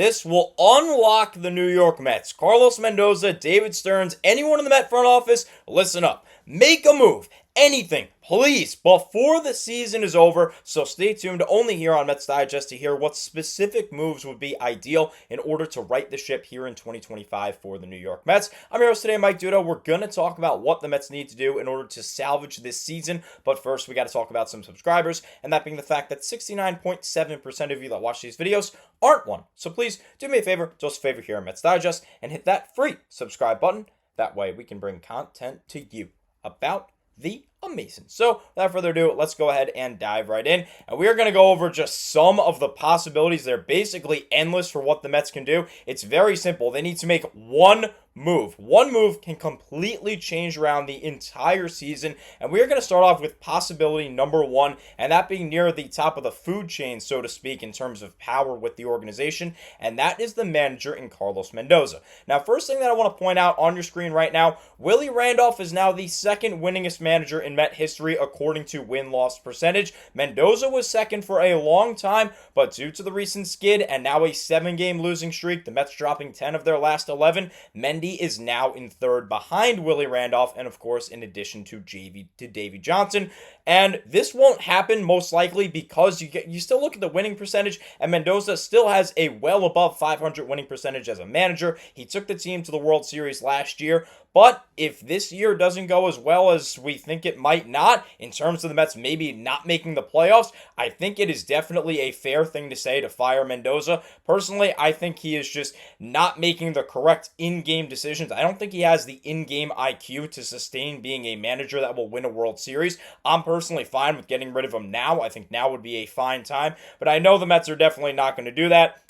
This will unlock the New York Mets. Carlos Mendoza, David Stearns, anyone in the Met front office, listen up. Make a move. Anything, please, before the season is over. So stay tuned only here on Mets Digest to hear what specific moves would be ideal in order to right the ship here in 2025 for the New York Mets. I'm your host today, Mike Duda. We're going to talk about what the Mets need to do in order to salvage this season. But first, we got to talk about some subscribers, and that being the fact that 69.7% of you that watch these videos aren't one. So please do me a favor, just a favor here on Mets Digest, and hit that free subscribe button. That way we can bring content to you about the amazing. So without further ado, let's go ahead and dive right in. And we are going to go over just some of the possibilities. They're basically endless for what the Mets can do. It's very simple. They need to make one move. One move can completely change around the entire season. And we are going to start off with possibility number one, and that being near the top of the food chain, so to speak, in terms of power with the organization. And that is the manager in Carlos Mendoza. Now, first thing that I want to point out on your screen right now, Willie Randolph is now the second winningest manager in Met history according to win-loss percentage. Mendoza was second for a long time, but due to the recent skid and now a 7-game losing streak, the Mets dropping 10 of their last 11, Mendy is now in third behind Willie Randolph, and of course in addition to Davey Johnson. And this won't happen most likely because you still look at the winning percentage, and Mendoza still has a well above 500 winning percentage as a manager. He took the team to the World Series last year. But if this year doesn't go as well as we think it might not, in terms of the Mets maybe not making the playoffs, I think it is definitely a fair thing to say to fire Mendoza. Personally, I think he is just not making the correct in-game decisions. I don't think he has the in-game IQ to sustain being a manager that will win a World Series. I'm personally fine with getting rid of him now. I think now would be a fine time. But I know the Mets are definitely not going to do that.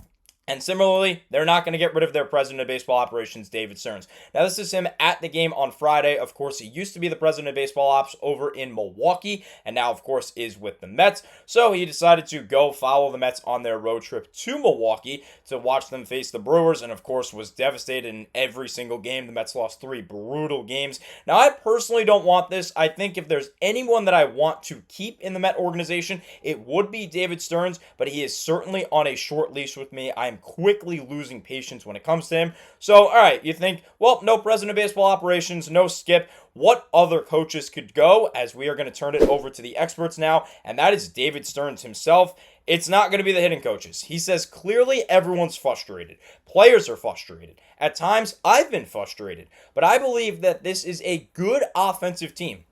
And similarly, they're not going to get rid of their president of baseball operations, David Stearns. Now, this is him at the game on Friday. Of course, he used to be the president of baseball ops over in Milwaukee, and now, of course, is with the Mets. So he decided to go follow the Mets on their road trip to Milwaukee to watch them face the Brewers, and of course, was devastated in every single game. The Mets lost 3 brutal games. Now, I personally don't want this. I think if there's anyone that I want to keep in the Met organization, it would be David Stearns, but he is certainly on a short leash with me. I am quickly losing patience when it comes to him. So, all right, you think, well, no president of baseball operations, no Skip. What other coaches could go? As we are going to turn it over to the experts now, and that is David Stearns himself. It's not going to be the hitting coaches. He says clearly everyone's frustrated. Players are frustrated. At times, I've been frustrated. But I believe that this is a good offensive team.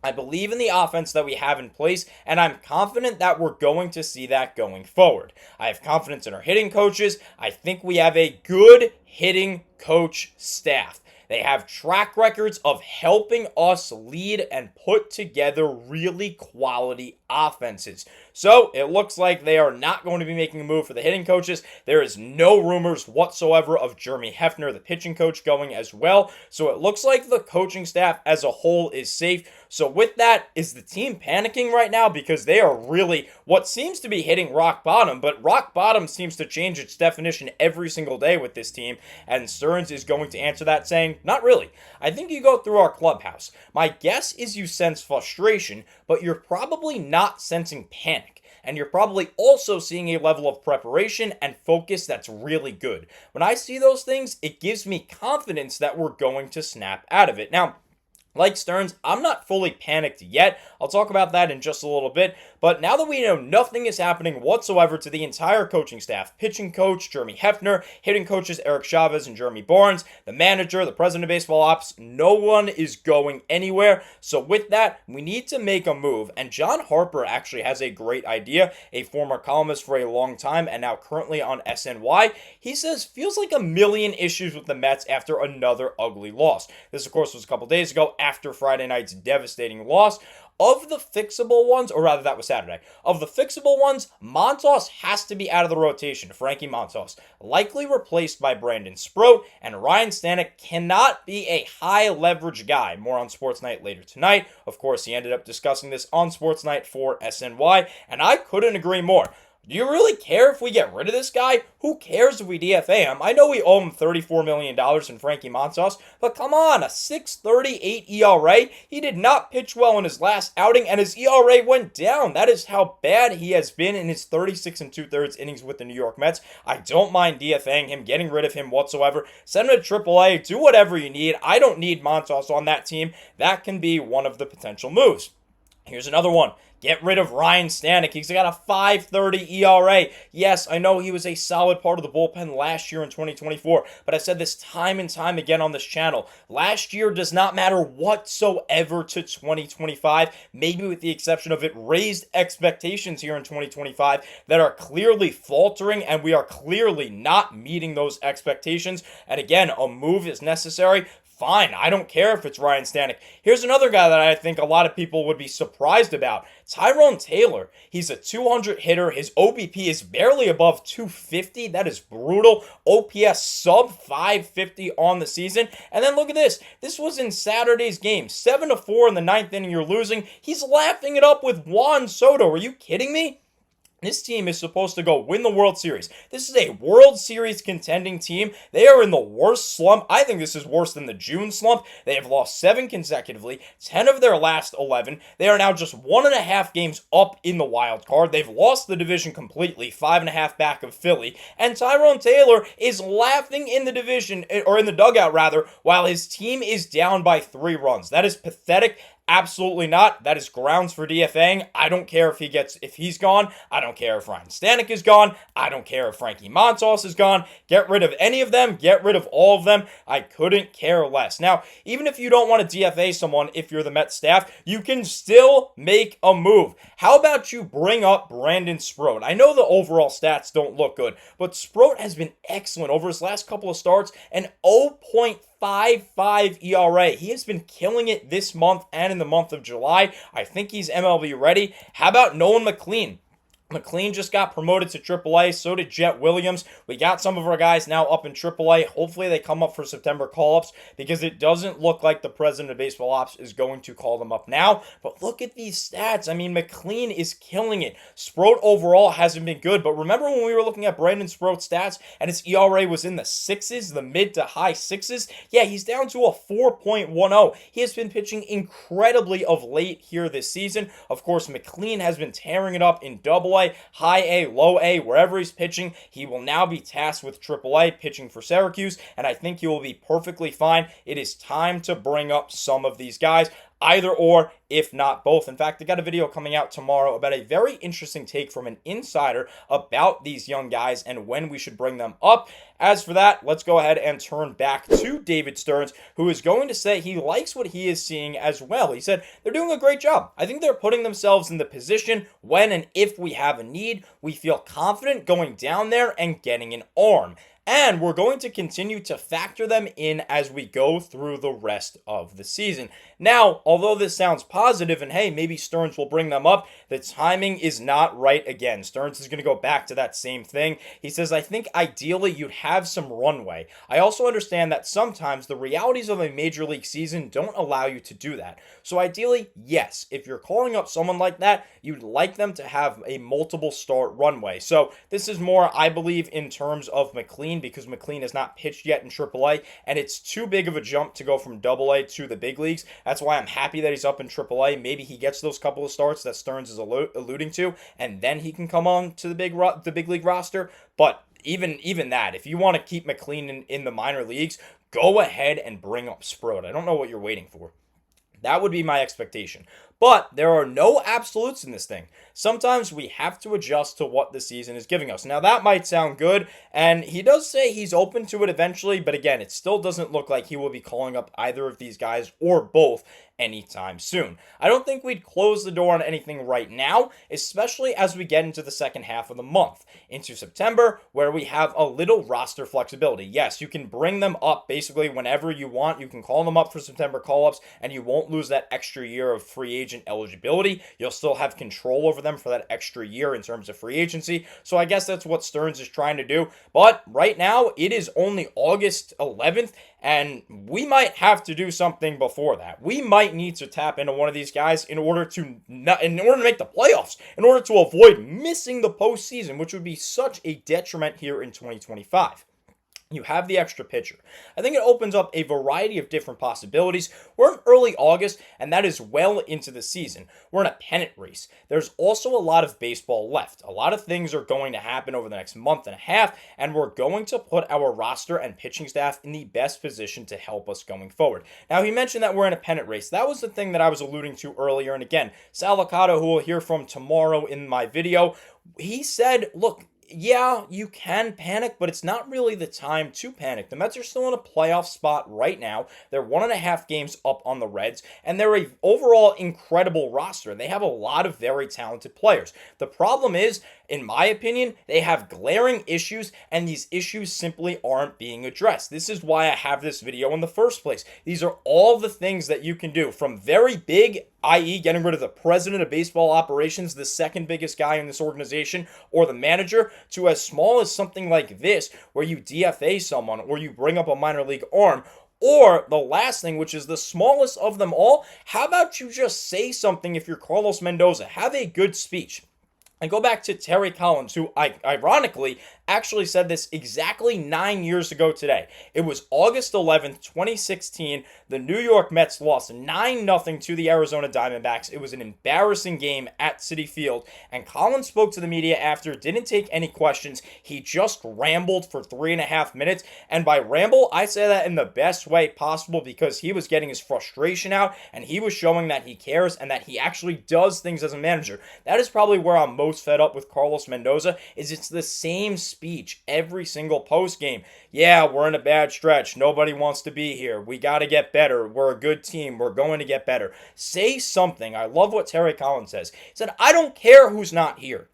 I believe in the offense that we have in place, and I'm confident that we're going to see that going forward. I have confidence in our hitting coaches. I think we have a good hitting coach staff. They have track records of helping us lead and put together really quality offenses. So it looks like they are not going to be making a move for the hitting coaches. There is no rumors whatsoever of Jeremy Hefner, the pitching coach, going as well. So it looks like the coaching staff as a whole is safe. So with that, is the team panicking right now? Because they are really what seems to be hitting rock bottom, but rock bottom seems to change its definition every single day with this team. And Stearns is going to answer that saying, not really. I think you go through our clubhouse. My guess is you sense frustration, but you're probably not sensing panic. And you're probably also seeing a level of preparation and focus that's really good. When I see those things, it gives me confidence that we're going to snap out of it. Now, like Stearns, I'm not fully panicked yet. I'll talk about that in just a little bit. But now that we know nothing is happening whatsoever to the entire coaching staff, pitching coach Jeremy Hefner, hitting coaches Eric Chavez and Jeremy Barnes, the manager, the president of baseball ops, no one is going anywhere. So with that, we need to make a move. And John Harper actually has a great idea, a former columnist for a long time and now currently on SNY. He says, feels like a million issues with the Mets after another ugly loss. This, of course, was a couple days ago after Friday night's devastating loss. Of the fixable ones, or rather that was Saturday, of the fixable ones, Montas has to be out of the rotation, Frankie Montas, likely replaced by Brandon Sproat, and Ryan Stanek cannot be a high leverage guy. More on Sports Night later tonight. Of course, he ended up discussing this on Sports Night for SNY, and I couldn't agree more. Do you really care if we get rid of this guy? Who cares if we DFA him? I know we owe him $34 million in Frankie Montas, but come on, a 6.38 ERA? He did not pitch well in his last outing, and his ERA went down. That is how bad he has been in his 36 and 2/3 innings with the New York Mets. I don't mind DFAing him, getting rid of him whatsoever. Send him to AAA, do whatever you need. I don't need Montas on that team. That can be one of the potential moves. Here's another one. Get rid of Ryan Stanek. He's got a 5.30 ERA. Yes, I know he was a solid part of the bullpen last year in 2024, but I said this time and time again on this channel. Last year does not matter whatsoever to 2025, maybe with the exception of it raised expectations here in 2025 that are clearly faltering, and we are clearly not meeting those expectations. And again, a move is necessary. Fine, I don't care if it's Ryan Stanek. Here's another guy that I think a lot of people would be surprised about. Tyrone Taylor. He's a 200 hitter. His OBP is barely above 250. That is brutal. OPS sub 550 on the season. And then look at this. This was in Saturday's game. 7-4 in the ninth inning. You're losing. He's laughing it up with Juan Soto. Are you kidding me? This team is supposed to go win the World Series. This is a World Series contending team. They are in the worst slump. I think this is worse than the June slump. They have lost 7 consecutively, 10 of their last 11. They are now just 1.5 games up in the wild card. They've lost the division completely, 5.5 back of Philly. And Tyrone Taylor is laughing in the division, or in the dugout rather, while his team is down by 3 runs. That is pathetic. Absolutely not. That is grounds for DFAing. I don't care if he's gone. I don't care if Ryan Stanek is gone. I don't care if Frankie Montas is gone. Get rid of any of them. Get rid of all of them. I couldn't care less. Now, even if you don't want to DFA someone, if you're the Mets staff, you can still make a move. How about you bring up Brandon Sproat? I know the overall stats don't look good, but Sproat has been excellent over his last couple of starts, and 0.55 ERA. He has been killing it this month and in the month of July. I think he's MLB ready. How about Nolan McLean? McLean just got promoted to AAA, so did Jet Williams. We got some of our guys now up in AAA. Hopefully they come up for September call-ups, because it doesn't look like the president of baseball ops is going to call them up now. But look at these stats. I mean, McLean is killing it. Sproat overall hasn't been good, but remember when we were looking at Brandon Sproat's stats and his ERA was in the 6s, the mid to high 6s? Yeah, he's down to a 4.10. He has been pitching incredibly of late here this season. Of course, McLean has been tearing it up in AA, high A, low A, wherever he's pitching. He will now be tasked with AAA, pitching for Syracuse, and I think he will be perfectly fine. It is time to bring up some of these guys. Either or, if not both. In fact, I got a video coming out tomorrow about a very interesting take from an insider about these young guys and when we should bring them up. As for that, let's go ahead and turn back to David Stearns, who is going to say he likes what he is seeing as well. He said they're doing a great job. I think they're putting themselves in the position when and if we have a need, we feel confident going down there and getting an arm. And we're going to continue to factor them in as we go through the rest of the season. Now, although this sounds positive and hey, maybe Stearns will bring them up, the timing is not right again. Stearns is going to go back to that same thing. He says, I think ideally you'd have some runway. I also understand that sometimes the realities of a major league season don't allow you to do that. So ideally, yes, if you're calling up someone like that, you'd like them to have a multiple start runway. So this is more, I believe, in terms of McLean, because McLean has not pitched yet in AAA, and it's too big of a jump to go from AA to the big leagues. That's why I'm happy that he's up in AAA. Maybe he gets those couple of starts that Stearns is alluding to, and then he can come on to the big league roster. But even that, if you want to keep McLean in the minor leagues, go ahead and bring up Sproat. I don't know what you're waiting for. That would be my expectation. But there are no absolutes in this thing. Sometimes we have to adjust to what the season is giving us. Now, that might sound good, and he does say he's open to it eventually, but again, it still doesn't look like he will be calling up either of these guys or both anytime soon. I don't think we'd close the door on anything right now, especially as we get into the second half of the month, into September, where we have a little roster flexibility. Yes, you can bring them up basically whenever you want. You can call them up for September call-ups, and you won't lose that extra year of free agent agent eligibility. You'll still have control over them for that extra year in terms of free agency. So I guess that's what Stearns is trying to do. But right now, it is only August 11th, and we might have to do something before that. We might need to tap into one of these guys in order to make the playoffs, in order to avoid missing the postseason, which would be such a detriment here in 2025. You have the extra pitcher. I think it opens up a variety of different possibilities. We're in early August, and that is well into the season. We're in a pennant race. There's also a lot of baseball left. A lot of things are going to happen over the next month and a half, and we're going to put our roster and pitching staff in the best position to help us going forward. Now, he mentioned that we're in a pennant race. That was the thing that I was alluding to earlier, and again, Sal Licata, who we'll hear from tomorrow in my video, he said, look, yeah, you can panic, but it's not really the time to panic. The Mets are still in a playoff spot right now. They're 1.5 games up on the Reds, and they're an overall incredible roster. They have a lot of very talented players. The problem is, in my opinion, they have glaring issues, and these issues simply aren't being addressed. This is why I have this video in the first place. These are all the things that you can do, from very big, i.e. getting rid of the president of baseball operations, the second biggest guy in this organization, or the manager, to as small as something like this, where you DFA someone or you bring up a minor league arm. Or the last thing, which is the smallest of them all, how about you just say something if you're Carlos Mendoza? Have a good speech. And go back to Terry Collins, who ironically actually said this exactly 9 years ago today. It was August 11th, 2016. The New York Mets lost 9-0 to the Arizona Diamondbacks. It was an embarrassing game at Citi Field. And Collins spoke to the media after, didn't take any questions. He just rambled for 3.5 minutes. And by ramble, I say that in the best way possible because he was getting his frustration out and he was showing that he cares and that he actually does things as a manager. That is probably where I'm most fed up with Carlos Mendoza, is it's the same speech every single post game. Yeah, we're in a bad stretch. Nobody wants to be here. We got to get better. We're a good team. We're going to get better. Say something. I love what Terry Collins says. He said, I don't care who's not here.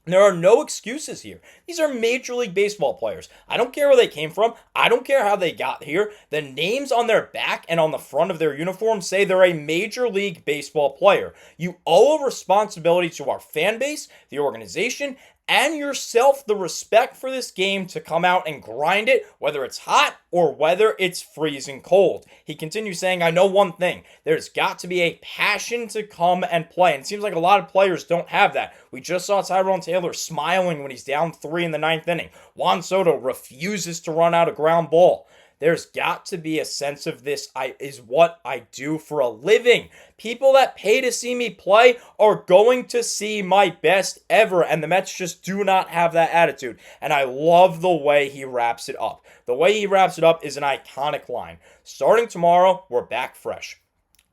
There are no excuses here. These are Major League Baseball players. I don't care where they came from. I don't care how they got here. The names on their back and on the front of their uniform say they're a Major League Baseball player. You owe a responsibility to our fan base, the organization, and yourself the respect for this game to come out and grind it, whether it's hot or whether it's freezing cold. He continues saying, I know one thing. There's got to be a passion to come and play. And it seems like a lot of players don't have that. We just saw Tyrone Taylor smiling when he's down 3 in the 9th inning. Juan Soto refuses to run out a ground ball. There's got to be a sense of this is what I do for a living. People that pay to see me play are going to see my best ever, and the Mets just do not have that attitude. And I love the way he wraps it up. The way he wraps it up is an iconic line. Starting tomorrow, we're back fresh.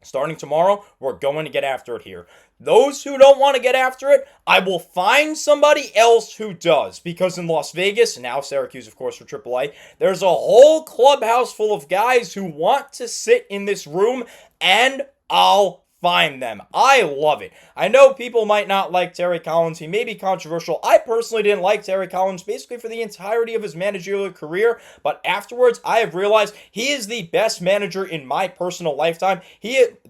Starting tomorrow, we're going to get after it here. Those who don't want to get after it, I will find somebody else who does. Because in Las Vegas, and now Syracuse, of course, for AAA, there's a whole clubhouse full of guys who want to sit in this room, and I'll find them. I love it. I know people might not like Terry Collins. He may be controversial. I personally didn't like Terry Collins basically for the entirety of his managerial career, but afterwards I have realized he is the best manager in my personal lifetime.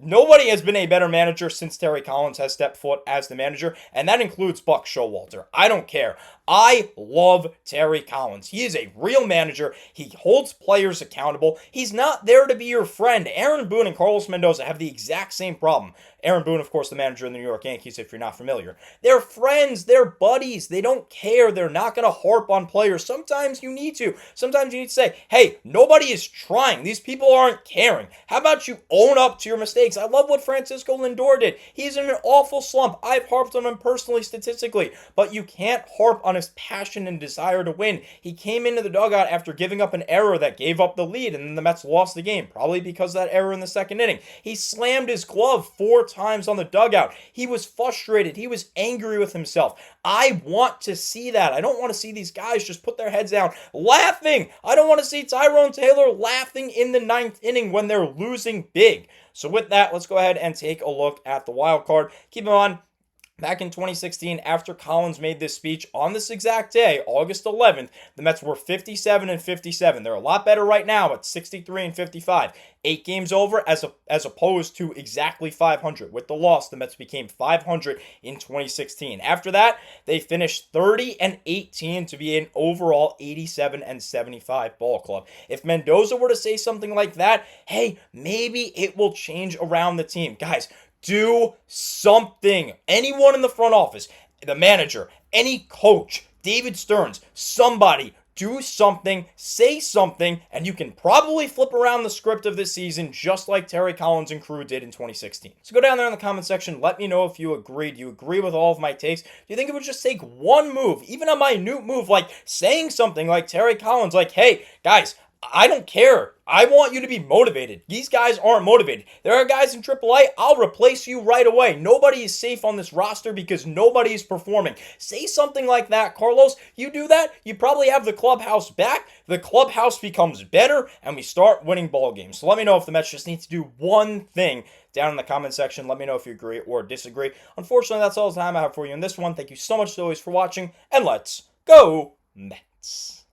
Nobody has been a better manager since Terry Collins has stepped foot as the manager, and that includes Buck Showalter. I don't care. I love Terry Collins. He is a real manager. He holds players accountable. He's not there to be your friend. Aaron Boone and Carlos Mendoza have the exact same problem. Aaron Boone, of course, the manager of the New York Yankees, if you're not familiar. They're friends. They're buddies. They don't care. They're not going to harp on players. Sometimes you need to. Sometimes you need to say, hey, nobody is trying. These people aren't caring. How about you own up to your mistakes? I love what Francisco Lindor did. He's in an awful slump. I've harped on him personally, statistically, but you can't harp on his passion and desire to win. He came into the dugout after giving up an error that gave up the lead, and then the Mets lost the game, probably because of that error in the second inning. He slammed his glove 4 times on the dugout. He was frustrated. He was angry with himself. I want to see that. I don't want to see these guys just put their heads down laughing. I don't want to see Tyrone Taylor laughing in the 9th inning when they're losing big. So with that, let's go ahead and take a look at the wild card. Keep in mind, Back in 2016, after Collins made this speech on this exact day, August 11th, the Mets were 57 and 57. They're a lot better right now at 63 and 55. 8 games over as opposed to exactly 500. With the loss, the Mets became 500 in 2016. After that, they finished 30 and 18 to be an overall 87 and 75 ball club. If Mendoza were to say something like that, hey, maybe it will change around the team. Guys, do something. Anyone in the front office, the manager, any coach, David Stearns, somebody, do something, say something, and you can probably flip around the script of this season just like Terry Collins and crew did in 2016. So go down there in the comment section. Let me know if you agree. Do you agree with all of my takes? Do you think it would just take one move, even a minute move, like saying something like Terry Collins, like, hey, guys, I don't care. I want you to be motivated. These guys aren't motivated. There are guys in AAA, I'll replace you right away. Nobody is safe on this roster because nobody is performing. Say something like that, Carlos. You do that, you probably have the clubhouse back. The clubhouse becomes better, and we start winning ball games. So let me know if the Mets just need to do one thing down in the comment section. Let me know if you agree or disagree. Unfortunately, that's all the time I have for you in this one. Thank you so much as always for watching, and let's go Mets.